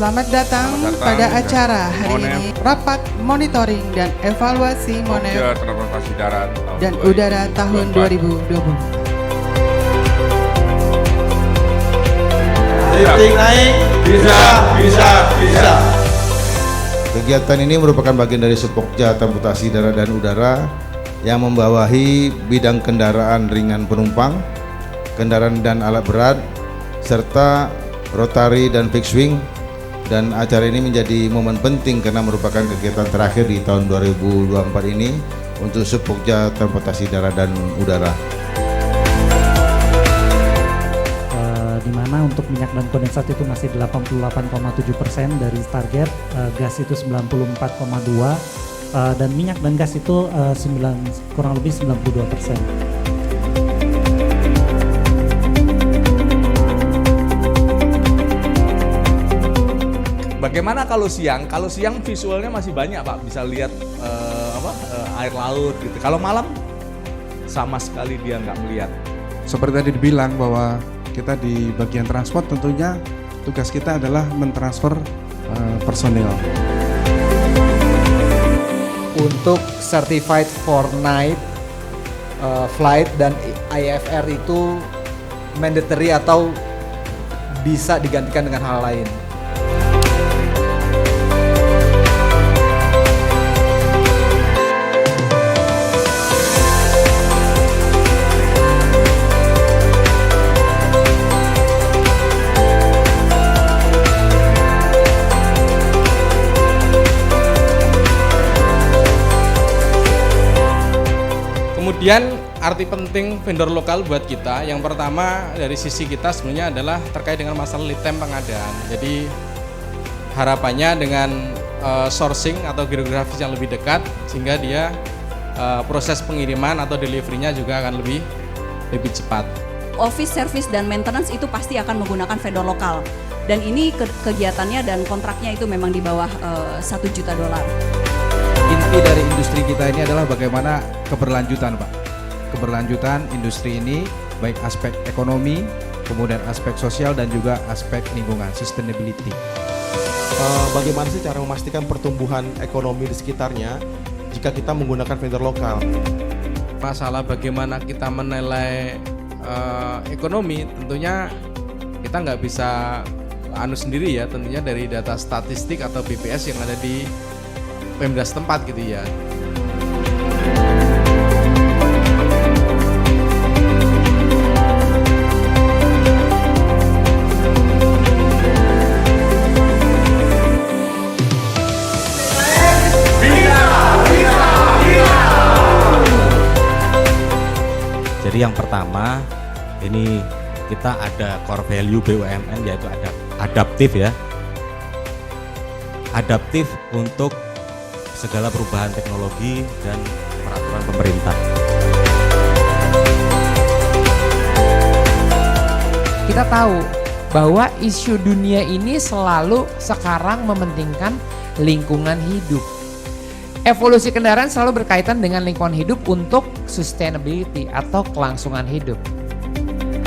Selamat datang pada acara hari ini, rapat monitoring dan evaluasi Monev Transportasi Darat dan Udara tahun 2020. Lifting naik, bisa. Kegiatan ini merupakan bagian dari Supokja Transportasi Darat dan Udara yang membawahi bidang kendaraan ringan penumpang, kendaraan dan alat berat, serta rotary dan fixed wing. Dan acara ini menjadi momen penting karena merupakan kegiatan terakhir di tahun 2024 ini untuk Supokja Transportasi Darat dan Udara. Di mana untuk minyak dan kondensat itu masih 88,7% dari target, gas itu 94,2%, dan minyak dan gas itu kurang lebih 92%. Bagaimana kalau siang? Kalau siang visualnya masih banyak Pak, bisa lihat air laut gitu. Kalau malam sama sekali dia nggak melihat. Seperti tadi dibilang bahwa kita di bagian transport tentunya tugas kita adalah mentransfer personil. Untuk certified for night flight dan IFR itu mandatory atau bisa digantikan dengan hal lain. Kemudian arti penting vendor lokal buat kita, yang pertama dari sisi kita sebenarnya adalah terkait dengan masalah lead time pengadaan. Jadi harapannya dengan sourcing atau geografis yang lebih dekat, sehingga dia proses pengiriman atau deliverynya juga akan lebih cepat. Office service dan maintenance itu pasti akan menggunakan vendor lokal, dan ini kegiatannya dan kontraknya itu memang di bawah $1 juta. Inti dari industri kita ini adalah bagaimana keberlanjutan Pak. Keberlanjutan industri ini baik aspek ekonomi, kemudian aspek sosial dan juga aspek lingkungan, sustainability. Bagaimana sih cara memastikan pertumbuhan ekonomi di sekitarnya jika kita menggunakan vendor lokal? Masalah bagaimana kita menilai ekonomi, tentunya kita nggak bisa sendiri ya, tentunya dari data statistik atau BPS yang ada di Pemda setempat gitu ya. Jadi yang pertama, ini kita ada core value BUMN yaitu adaptif ya. Adaptif untuk segala perubahan teknologi dan peraturan pemerintah. Kita tahu bahwa isu dunia ini selalu sekarang mementingkan lingkungan hidup. Evolusi kendaraan selalu berkaitan dengan lingkungan hidup untuk sustainability atau kelangsungan hidup.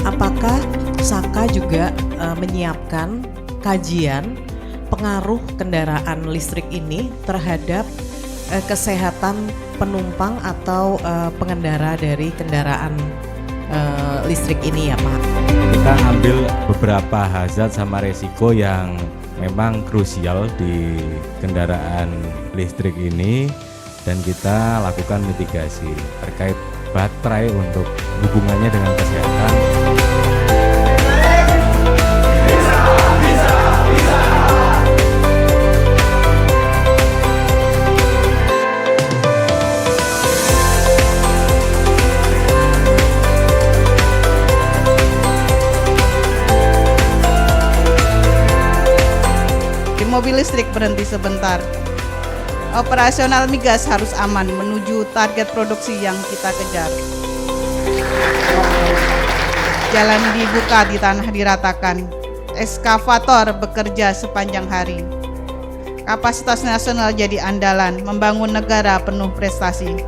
Apakah Saka juga menyiapkan kajian pengaruh kendaraan listrik ini terhadap kesehatan penumpang atau pengendara dari kendaraan listrik ini ya Pak? Kita ambil beberapa hazard sama resiko yang memang krusial di kendaraan listrik ini dan kita lakukan mitigasi terkait baterai untuk hubungannya dengan kesehatan. Mobil listrik berhenti sebentar. Operasional migas harus aman menuju target produksi yang kita kejar. Jalan dibuka di tanah diratakan. Eskavator bekerja sepanjang hari. Kapasitas nasional jadi andalan, membangun negara penuh prestasi.